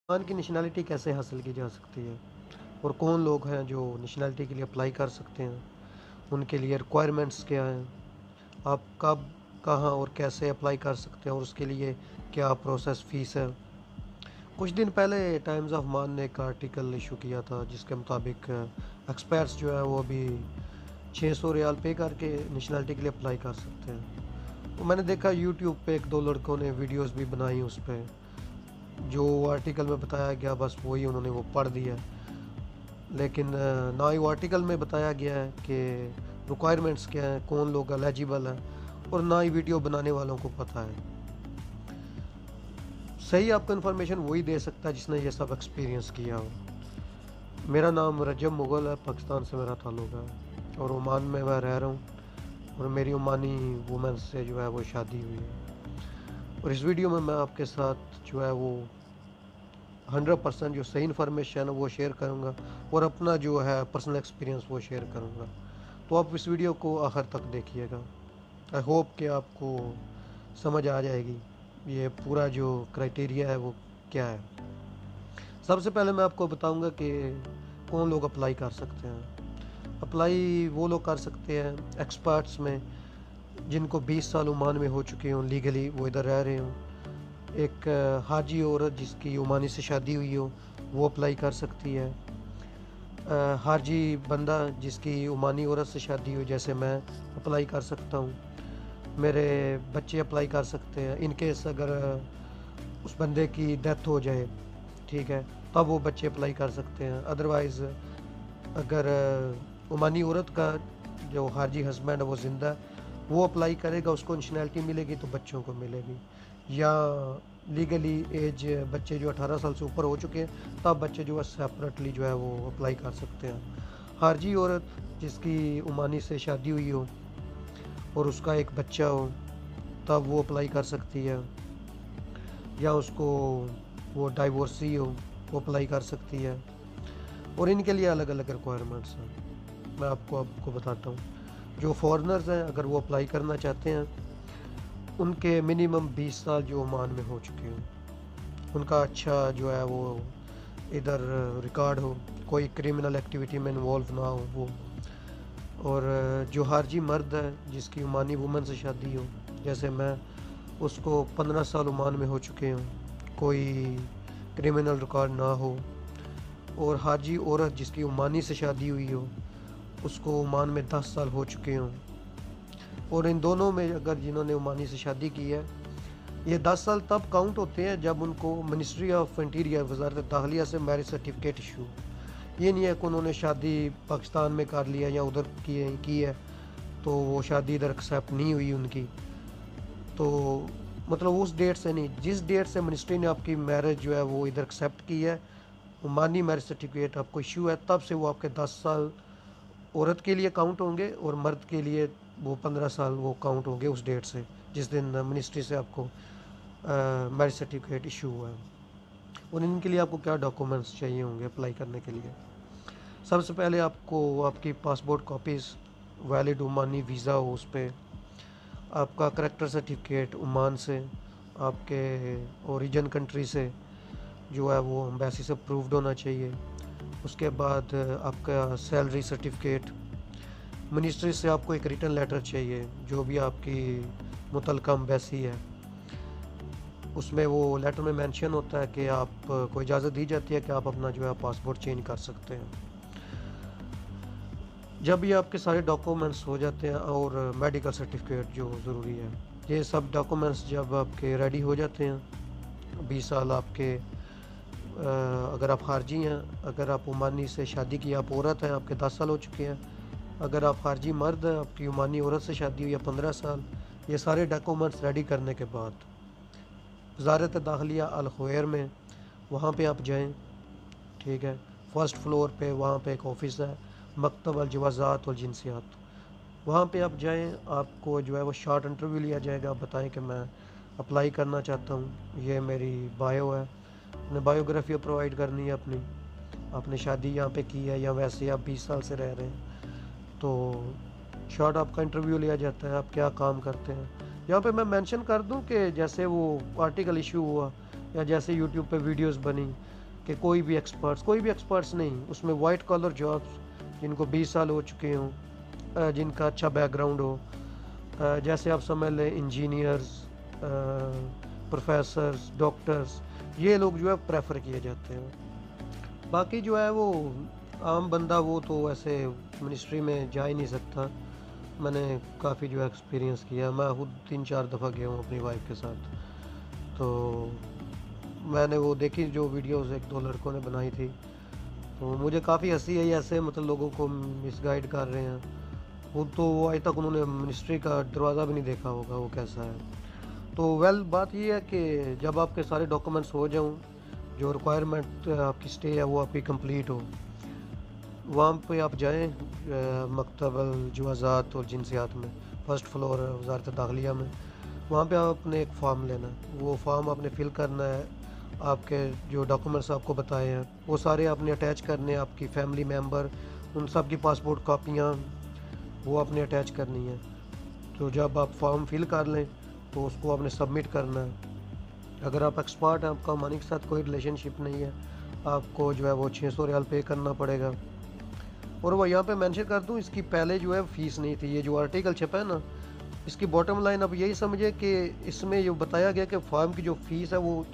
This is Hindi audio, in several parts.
पाकिस्तान की नेशनैलिटी कैसे हासिल की जा सकती है और कौन लोग हैं जो नेशनैलिटी के लिए अप्लाई कर सकते हैं, उनके लिए रिक्वायरमेंट्स क्या हैं, आप कब, कहाँ और कैसे अप्लाई कर सकते हैं और उसके लिए क्या प्रोसेस फ़ीस है। कुछ दिन पहले टाइम्स ऑफ मान ने एक आर्टिकल इशू किया था जिसके मुताबिक एक्सपर्ट्स जो है वो अभी 600 रियाल पे करके नेशनैलिटी के लिए अप्लाई कर सकते हैं। तो मैंने देखा यूट्यूब पे एक दो लड़कों ने वीडियोस भी बनाई उस पर, जो आर्टिकल में बताया गया बस वही उन्होंने वो पढ़ दिया। लेकिन ना ही वो आर्टिकल में बताया गया है कि रिक्वायरमेंट्स क्या हैं, कौन लोग एलिजिबल हैं, और ना ही वीडियो बनाने वालों को पता है। सही आपको इन्फॉर्मेशन वही दे सकता है जिसने ये सब एक्सपीरियंस किया हो। मेरा नाम रजब मुग़ल है, पाकिस्तान से मेरा ताल्लुक़ है और ओमान में मैं रह रहा हूँ और मेरी ओमानी वुमेन से जो है वो शादी हुई है। और इस वीडियो में मैं आपके साथ जो है वो 100% जो सही इन्फॉर्मेशन है वो शेयर करूँगा और अपना जो है पर्सनल एक्सपीरियंस वो शेयर करूँगा। तो आप इस वीडियो को आखिर तक देखिएगा। आई होप कि आपको समझ आ जाएगी ये पूरा जो क्राइटेरिया है वो क्या है। सबसे पहले मैं आपको बताऊंगा कि कौन लोग अप्लाई कर सकते हैं। अप्लाई वो लोग कर सकते हैं एक्सपर्ट्स में जिनको 20 साल ओमान में हो चुके हों, लीगली वो इधर रह रहे हों। एक हाजी औरत जिसकी ओमानी से शादी हुई हो वो अप्लाई कर सकती है। हाजी बंदा जिसकी ओमानी औरत से शादी हो जैसे मैं अप्लाई कर सकता हूँ। मेरे बच्चे अप्लाई कर सकते हैं इन केस अगर उस बंदे की डेथ हो जाए, ठीक है, तब वो बच्चे अप्लाई कर सकते हैं। अदरवाइज़ अगर ओमानी औरत का जो हाजी हस्बैंड है वो ज़िंदा है, वो अप्लाई करेगा, उसको नेशनैलिटी मिलेगी तो बच्चों को मिलेगी। या लीगली एज बच्चे जो 18 साल से ऊपर हो चुके हैं तब बच्चे जो है सेपरेटली जो है वो अप्लाई कर सकते हैं। हाजी औरत जिसकी ओमानी से शादी हुई हो और उसका एक बच्चा हो तब वो अप्लाई कर सकती है। या उसको वो डाइवोर्सी हो वो अप्लाई कर सकती है। और इनके लिए अलग अलग रिक्वायरमेंट्स हैं, मैं आपको आपको बताता हूँ। जो फॉरेनर्स हैं अगर वो अप्लाई करना चाहते हैं उनके मिनिमम 20 साल जो ओमान में हो चुके हों, उनका अच्छा जो है वो इधर रिकॉर्ड हो, कोई क्रिमिनल एक्टिविटी में इन्वॉल्व ना हो वो। और जो हारजी मर्द है जिसकी ओमानी वुमन से शादी हो जैसे मैं, उसको 15 साल ओमान में हो चुके हों, कोई क्रिमिनल रिकॉर्ड ना हो। और हाजी औरत जिसकी ओमानी से शादी हुई हो उसको ओमान में 10 साल हो चुके हों। और इन दोनों में अगर जिन्होंने ओमानी से शादी की है, ये 10 साल तब काउंट होते हैं जब उनको मिनिस्ट्री ऑफ इंटीरियर वजारत दाखिलिया से मैरिज सर्टिफिकेट इशू। ये नहीं है कि उन्होंने शादी पाकिस्तान में कर लिया या उधर की है तो वो शादी इधर एक्सेप्ट नहीं हुई उनकी। तो मतलब उस डेट से नहीं, जिस डेट से मिनिस्ट्री ने आपकी मैरिज जो है वो इधर एक्सेप्ट की है, ओमानी मैरिज सर्टिफिकेट आपको इशू है, तब से वो आपके 10 साल औरत के लिए काउंट होंगे और मर्द के लिए वो 15 साल वो काउंट होंगे उस डेट से जिस दिन मिनिस्ट्री से आपको मैरिज सर्टिफिकेट इशू हुआ है। और इनके लिए आपको क्या डॉक्यूमेंट्स चाहिए होंगे अप्लाई करने के लिए। सबसे पहले आपको आपकी passport copies, valid Omani visa हो उस पर, आपका करेक्टर सर्टिफिकेट ओमान से, आपके ओरिजिन कंट्री से जो है वो एम्बेसी से अप्रूव्ड होना चाहिए। उसके बाद आपका सैलरी सर्टिफिकेट, मिनिस्ट्री से आपको एक रिटन लेटर चाहिए जो भी आपकी मुतलका एम्बेसी है, उसमें वो लेटर में मेंशन होता है कि आप को इजाज़त दी जाती है कि आप अपना जो है पासपोर्ट चेंज कर सकते हैं। जब ये आपके सारे डॉक्यूमेंट्स हो जाते हैं और मेडिकल सर्टिफिकेट जो ज़रूरी है, ये सब डॉक्यूमेंट्स जब आपके रेडी हो जाते हैं, 20 साल आपके अगर आप खारजी हैं, अगर आप ओमानी से शादी की आप औरत हैं आपके 10 साल हो चुके हैं, अगर आप खारजी मर्द हैं आपकी ओमानी औरत से शादी हुई है 15 साल, ये सारे डॉक्यूमेंट्स रेडी करने के बाद वजारत दाखिलिया अल खुएर में वहाँ पे आप जाएं, ठीक है। फर्स्ट फ्लोर पे वहाँ पे एक ऑफिस है, मकतब अल जवाज़ात वल जिनसियात, वहाँ पे आप जाएं, आपको जो है वो शॉर्ट इंटरव्यू लिया जाएगा। आप बताएं कि मैं अप्लाई करना चाहता हूँ, ये मेरी बायो है, अपने बायोग्राफी प्रोवाइड करनी है अपनी, आपने शादी यहाँ पे की है या वैसे आप 20 साल से रह रहे हैं। तो शॉर्ट आपका इंटरव्यू लिया जाता है, आप क्या काम करते हैं। यहाँ पे मैं मेंशन कर दूँ कि जैसे वो आर्टिकल इशू हुआ या जैसे यूट्यूब पे वीडियोस बनी कि कोई भी एक्सपर्ट्स नहीं, उसमें वाइट कॉलर जॉब्स जिनको 20 साल हो चुके हों, जिनका अच्छा बैकग्राउंड हो, जैसे आप समझ लें इंजीनियर्स, प्रोफेसर्स, डॉक्टर्स, ये लोग जो है प्रेफर किए जाते हैं। बाकी जो है वो आम बंदा वो तो ऐसे मिनिस्ट्री में जा ही नहीं सकता। मैंने काफ़ी जो है एक्सपीरियंस किया, मैं खुद 3-4 दफ़ा गया हूँ अपनी वाइफ के साथ। तो मैंने वो देखी जो वीडियोस 1-2 लड़कों ने बनाई थी, तो मुझे काफ़ी हंसी आई, ऐसे मतलब लोगों को मिसगाइड कर रहे हैं। खुद तो वो आज तक उन्होंने मिनिस्ट्री का दरवाज़ा भी नहीं देखा होगा वो कैसा है। तो बात ये है कि जब आपके सारे डॉक्यूमेंट्स हो जाऊँ, जो रिक्वायरमेंट आपकी स्टे है वो आपकी कंप्लीट हो, वहाँ पे आप जाएँ मकतबल जुवाज़ात और जिनसियात में, फर्स्ट फ्लोर है वज़ारत दाखिलिया में। वहाँ पे आपने एक फ़ॉर्म लेना है, वो फ़ॉर्म आपने फ़िल करना है। आपके जो डॉक्यूमेंट्स आपको बताए हैं वो सारे आपने अटैच करने हैं, आपकी फैमिली मेम्बर उन सब की पासपोर्ट कापियाँ वो आपने अटैच करनी है। तो जब आप फॉर्म फिल कर लें तो उसको आपने सबमिट करना है। अगर आप एक्सपर्ट हैं, आपका मनी के साथ कोई रिलेशनशिप नहीं है, आपको जो है वो 600 रियाल पे करना पड़ेगा। और वो यहाँ पे मेंशन कर दूँ, इसकी पहले जो है फ़ीस नहीं थी। ये जो आर्टिकल छपा है ना, इसकी बॉटम लाइन आप यही समझिए कि इसमें ये बताया गया कि फॉर्म की जो फ़ीस है वो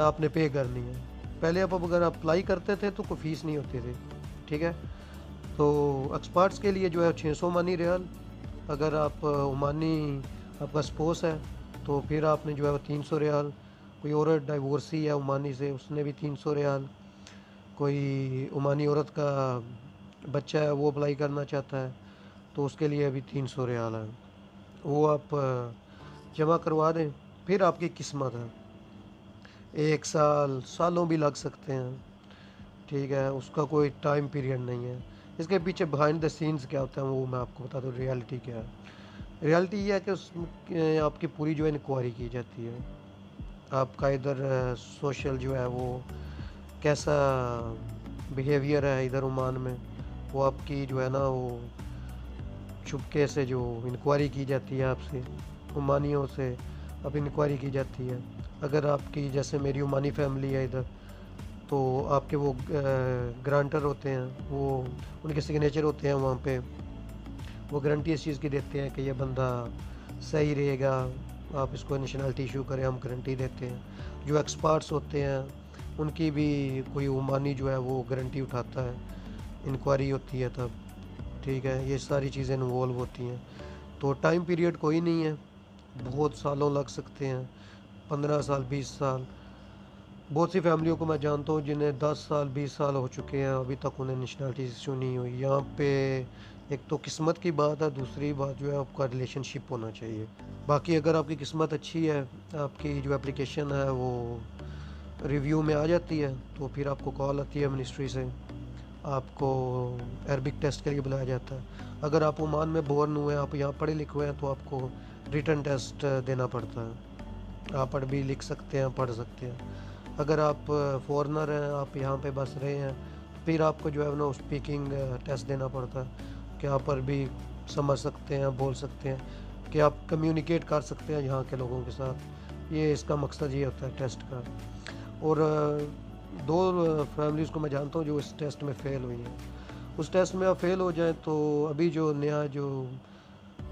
आपने पे करनी है। पहले आप अगर अप्लाई करते थे तो कोई फ़ीस नहीं होती थी, ठीक है। तो एक्सपर्ट्स के लिए जो है 600 ओमानी रियाल, अगर आप ओमानी आपका स्पोस है तो फिर आपने जो है वो 300 रियाल, कोई औरत डाइवोर्सी है ओमानी से उसने भी 300 रियाल, कोई ओमानी औरत का बच्चा है वो अप्लाई करना चाहता है तो उसके लिए अभी 300 रियाल है, वो आप जमा करवा दें। फिर आपकी किस्मत है, 1 साल, सालों भी लग सकते हैं, ठीक है, उसका कोई टाइम पीरियड नहीं है। इसके पीछे बिहाइंड द सीन्स क्या होता है वो मैं आपको बता दूँ, रियलिटी क्या है। रियलिटी ये है कि उसमें आपकी पूरी जो है इंक्वायरी की जाती है, आपका इधर सोशल जो है वो कैसा बिहेवियर है इधर ओमान में, वो आपकी जो है ना वो चुपके से जो इंक्वायरी की जाती है आपसे, ओमानियों से अब इंक्वायरी की जाती है। अगर आपकी जैसे मेरी ओमानी फैमिली है इधर, तो आपके वो ग्रांटर होते हैं, वो उनके सिग्नेचर होते हैं वहाँ पे, वो गारंटी इस चीज़ की देते हैं कि ये बंदा सही रहेगा, आप इसको नेशनलिटी इशू करें, हम गारंटी देते हैं। जो एक्सपर्ट्स होते हैं उनकी भी कोई ओमानी जो है वो गारंटी उठाता है, इंक्वायरी होती है तब, ठीक है, ये सारी चीज़ें इन्वॉल्व होती हैं। तो टाइम पीरियड कोई नहीं है, बहुत सालों लग सकते हैं, 15 साल, 20 साल। बहुत सी फैमिलियों को मैं जानता हूँ जिन्हें 10 साल, 20 साल हो चुके हैं, अभी तक उन्हें नेशनलिटी इशू नहीं हुई। यहाँ पे एक तो किस्मत की बात है, दूसरी बात जो है आपका रिलेशनशिप होना चाहिए। बाकी अगर आपकी किस्मत अच्छी है, आपकी जो एप्लीकेशन है वो रिव्यू में आ जाती है, तो फिर आपको कॉल आती है मिनिस्ट्री से, आपको अरबिक टेस्ट के लिए बुलाया जाता है। अगर आप ओमान में बोर्न हुए हैं, आप यहाँ पढ़े लिखे हुए हैं, तो आपको रिटन टेस्ट देना पड़ता है। आप पढ़ भी लिख सकते हैं, पढ़ सकते हैं। अगर आप फॉरेनर हैं, आप यहाँ पे बस रहे हैं, फिर आपको जो है ना स्पीकिंग टेस्ट देना पड़ता है कि आप अरबी समझ सकते हैं, बोल सकते हैं, कि आप कम्युनिकेट कर सकते हैं यहाँ के लोगों के साथ। ये इसका मकसद ये होता है टेस्ट का। और 2 फैमिलीज़ को मैं जानता हूँ जो इस टेस्ट में फ़ेल हुई हैं। उस टेस्ट में आप फ़ेल हो जाएँ तो अभी जो नया जो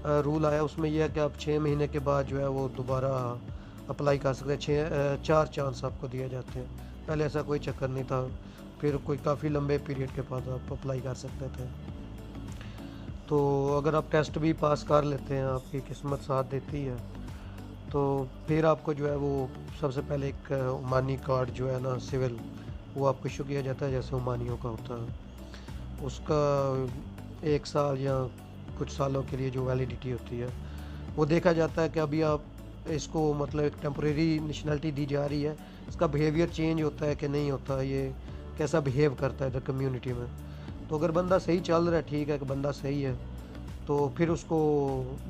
रूल आया उसमें यह है कि आप 6 महीने के बाद जो है वो दोबारा अप्लाई कर सकते हैं। 4 चांस आपको दिए जाते हैं, पहले ऐसा कोई चक्कर नहीं था, फिर कोई काफ़ी लंबे पीरियड के बाद आप अप्लाई कर सकते थे। तो अगर आप टेस्ट भी पास कर लेते हैं, आपकी किस्मत साथ देती है, तो फिर आपको जो है वो सबसे पहले एक ओमानी कार्ड जो है ना सिविल, वो आपको इशू किया जाता है जैसे ओमानियों का होता है। उसका 1 साल या कुछ सालों के लिए जो वैलिडिटी होती है, वो देखा जाता है कि अभी आप इसको मतलब एक टेम्परेरी नेशनलिटी दी जा रही है, इसका बिहेवियर चेंज होता है कि नहीं होता, ये कैसा बिहेव करता है इधर कम्युनिटी में। तो अगर बंदा सही चल रहा है, ठीक है कि बंदा सही है, तो फिर उसको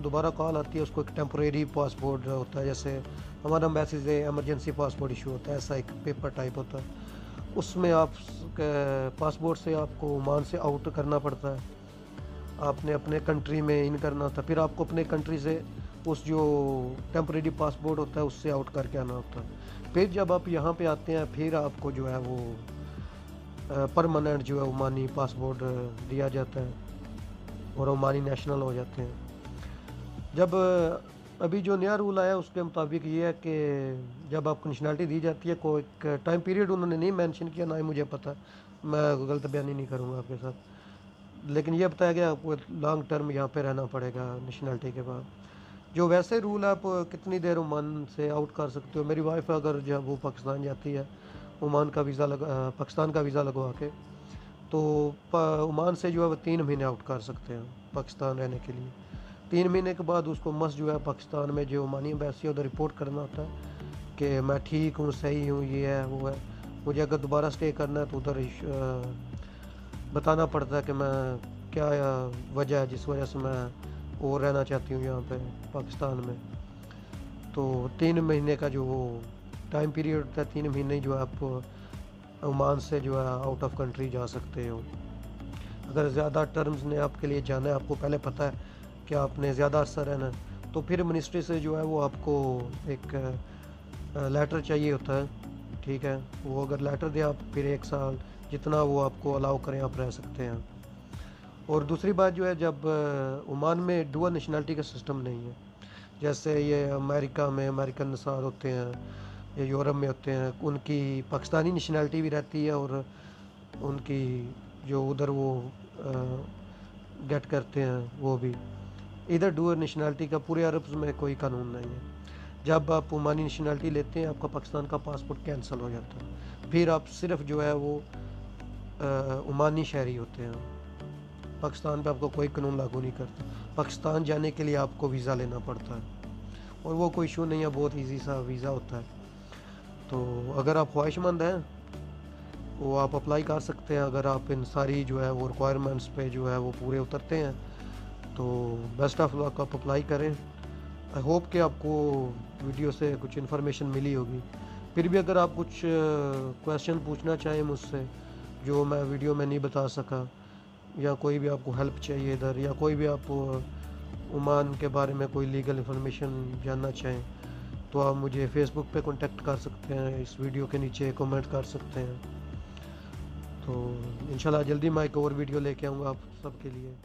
दोबारा कॉल आती है, उसको एक टेम्परेरी पासपोर्ट होता है, जैसे हमारा मैसेज है एमरजेंसी पासपोर्ट इशू होता है, ऐसा एक पेपर टाइप होता है। उसमें आप पासपोर्ट से आपको ओमान से आउट करना पड़ता है, आपने अपने कंट्री में इन करना था, फिर आपको अपने कंट्री से उस जो टेम्परेरी पासपोर्ट होता है उससे आउट करके आना होता है। फिर जब आप यहाँ पे आते हैं फिर आपको जो है वो परमानेंट जो है ओमानी पासपोर्ट दिया जाता है और ओमानी नेशनल हो जाते हैं। जब अभी जो नया रूल आया उसके मुताबिक ये है कि जब आपको नेशनलिटी दी जाती है, कोई एक टाइम पीरियड उन्होंने नहीं मेंशन किया, ना ही मुझे पता, मैं गलत बयानी नहीं करूँगा आपके साथ, लेकिन ये बताया गया आपको लॉन्ग टर्म यहाँ पे रहना पड़ेगा नेशनलिटी के बाद। जो वैसे रूल आप कितनी देर ओमान से आउट कर सकते हो। मेरी वाइफ अगर जब वो पाकिस्तान जाती है ओमान का वीज़ा पाकिस्तान का वीज़ा लगवा के, तो ओमान से जो है वो 3 महीने आउट कर सकते हैं पाकिस्तान रहने के लिए। 3 महीने के बाद उसको मस्त जो है पाकिस्तान में जो ओमानी एम्बेसी उधर रिपोर्ट करना होता है कि मैं ठीक हूँ, सही हूँ, ये है वो है। मुझे अगर दोबारा स्टे करना है तो उधर बताना पड़ता है कि मैं क्या वजह है जिस वजह से मैं और रहना चाहती हूँ यहाँ पे पाकिस्तान में। तो 3 महीने का जो वो टाइम पीरियड होता है, 3 महीने जो है आप ओमान से जो है आउट ऑफ कंट्री जा सकते हो। अगर ज़्यादा टर्म्स ने आपके लिए जाना है, आपको पहले पता है कि आपने ज़्यादा अर्सा रहना है, तो फिर मिनिस्ट्री से जो है वो आपको एक लेटर चाहिए होता है, ठीक है। वो अगर लेटर दे आप फिर 1 साल जितना वो आपको अलाउ करें आप रह सकते हैं। और दूसरी बात जो है, जब ओमान में डुअल नेशनलिटी का सिस्टम नहीं है, जैसे ये अमेरिका में अमेरिकन नसार होते हैं या यूरोप में होते हैं, उनकी पाकिस्तानी नेशनलिटी भी रहती है और उनकी जो उधर वो गेट करते हैं वो भी। इधर डुअल नेशनलिटी का पूरे अरब में कोई कानून नहीं है। जब आप ओमानी नेशनलिटी लेते हैं आपका पाकिस्तान का पासपोर्ट कैंसिल हो जाता है, फिर आप सिर्फ जो है वो ओमानी शहरी होते हैं। पाकिस्तान पे आपको कोई कानून लागू नहीं करता। पाकिस्तान जाने के लिए आपको वीज़ा लेना पड़ता है और वो कोई इशू नहीं है, बहुत इजी सा वीज़ा होता है। तो अगर आप ख्वाहिशमंद हैं वो आप अप्लाई कर सकते हैं। अगर आप इन सारी जो है वो रिक्वायरमेंट्स पे जो है वो पूरे उतरते हैं तो बेस्ट ऑफ लक, आप अप्लाई करें। आई होप कि आपको वीडियो से कुछ इन्फॉर्मेशन मिली होगी। फिर भी अगर आप कुछ क्वेश्चन पूछना चाहें मुझसे जो मैं वीडियो में नहीं बता सका, या कोई भी आपको हेल्प चाहिए इधर, या कोई भी आप ओमान के बारे में कोई लीगल इन्फॉर्मेशन जानना चाहें, तो आप मुझे फेसबुक पे कांटेक्ट कर सकते हैं, इस वीडियो के नीचे कमेंट कर सकते हैं। तो इंशाल्लाह जल्दी मैं एक और वीडियो लेके आऊँगा आप सबके लिए।